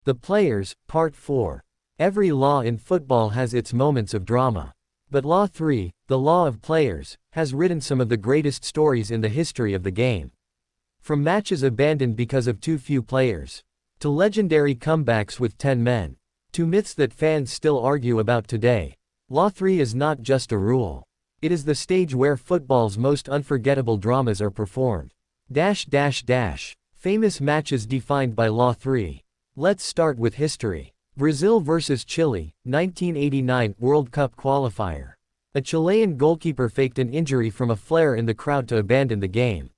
The Players, Part 4. Every law in football has its moments of drama. But Law 3, the Law of Players, has written some of the greatest stories in the history of the game. From matches abandoned because of too few players, to legendary comebacks with 10 men, to myths that fans still argue about today, Law 3 is not just a rule. It is the stage where football's most unforgettable dramas are performed. Famous matches defined by Law 3. Let's start with history. Brazil vs Chile, 1989 World Cup qualifier. A Chilean goalkeeper faked an injury from a flare in the crowd to abandon the game.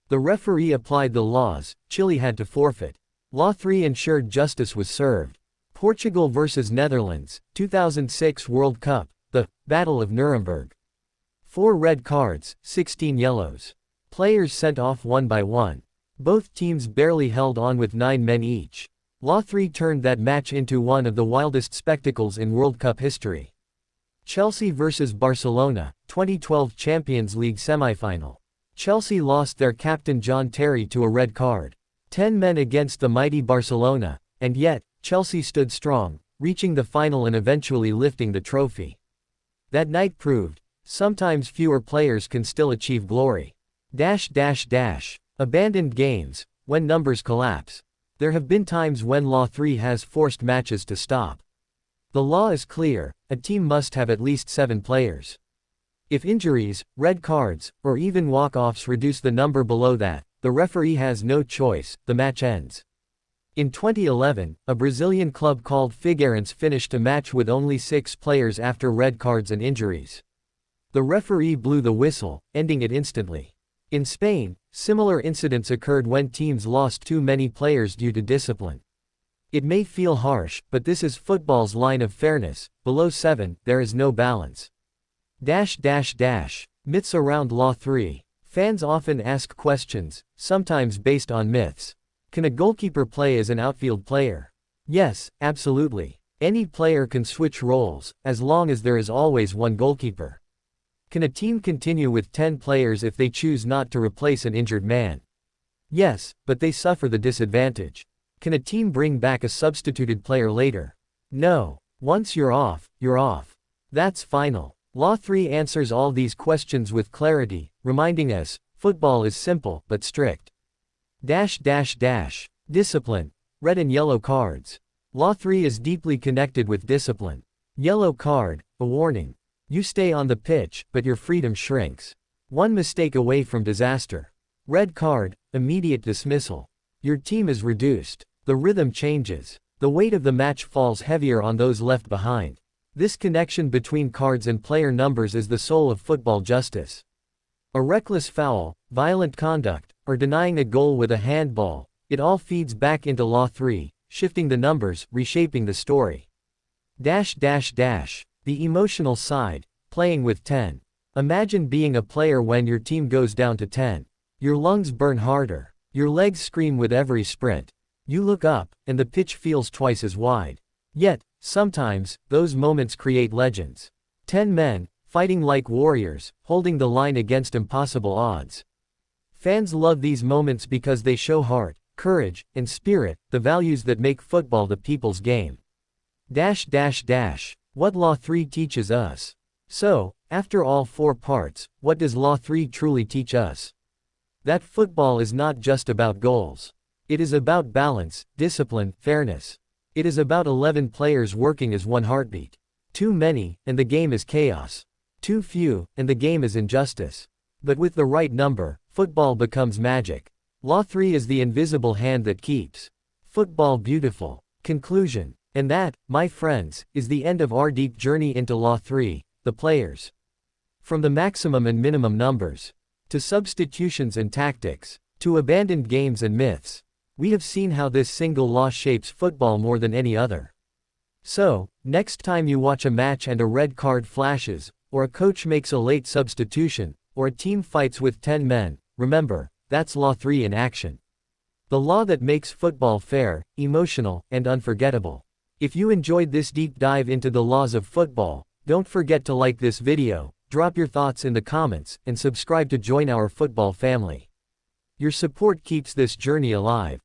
The referee applied the laws, Chile had to forfeit. Law 3 ensured justice was served. Portugal vs Netherlands, 2006 World Cup, the Battle of Nuremberg. 4 red cards, 16 yellows. Players sent off one by one. Both teams barely held on with 9 men each. Law 3 turned that match into one of the wildest spectacles in World Cup history. Chelsea vs Barcelona, 2012 Champions League semifinal. Chelsea lost their captain John Terry to a red card. 10 men against the mighty Barcelona, and yet, Chelsea stood strong, reaching the final and eventually lifting the trophy. That night proved, sometimes fewer players can still achieve glory. Abandoned games, when numbers collapse. There have been times when Law 3 has forced matches to stop. The law is clear, a team must have at least 7 players. If injuries, red cards, or even walk-offs reduce the number below that, the referee has no choice, the match ends. In 2011, a Brazilian club called Figueirense finished a match with only 6 players after red cards and injuries. The referee blew the whistle, ending it instantly. In Spain, similar incidents occurred when teams lost too many players due to discipline. It may feel harsh, but this is football's line of fairness. Below 7, there is no balance. Myths around Law 3. Fans often ask questions, sometimes based on myths. Can a goalkeeper play as an outfield player? Yes, absolutely. Any player can switch roles, as long as there is always one goalkeeper. Can a team continue with 10 players if they choose not to replace an injured man? Yes, but they suffer the disadvantage. Can a team bring back a substituted player later? No. Once you're off, you're off. That's final. Law 3 answers all these questions with clarity, reminding us, football is simple but strict. Discipline. Red and yellow cards. Law 3 is deeply connected with discipline. Yellow card, a warning. You stay on the pitch, but your freedom shrinks. One mistake away from disaster. Red card, immediate dismissal. Your team is reduced. The rhythm changes. The weight of the match falls heavier on those left behind. This connection between cards and player numbers is the soul of football justice. A reckless foul, violent conduct, or denying a goal with a handball, it all feeds back into Law 3, shifting the numbers, reshaping the story. The emotional side, playing with 10. Imagine being a player when your team goes down to 10. Your lungs burn harder. Your legs scream with every sprint. You look up, and the pitch feels twice as wide. Yet, sometimes, those moments create legends. 10 men, fighting like warriors, holding the line against impossible odds. Fans love these moments because they show heart, courage, and spirit, the values that make football the people's game. What Law 3 teaches us. So, after all 4 parts, what does Law 3 truly teach us? That football is not just about goals. It is about balance, discipline, fairness. It is about 11 players working as one heartbeat. Too many, and the game is chaos. Too few, and the game is injustice. But with the right number, football becomes magic. Law 3 is the invisible hand that keeps football beautiful. Conclusion. And that, my friends, is the end of our deep journey into Law 3, the players. From the maximum and minimum numbers, to substitutions and tactics, to abandoned games and myths, we have seen how this single law shapes football more than any other. So, next time you watch a match and a red card flashes, or a coach makes a late substitution, or a team fights with 10 men, remember, that's Law 3 in action. The law that makes football fair, emotional, and unforgettable. If you enjoyed this deep dive into the laws of football, don't forget to like this video, drop your thoughts in the comments, and subscribe to join our football family. Your support keeps this journey alive.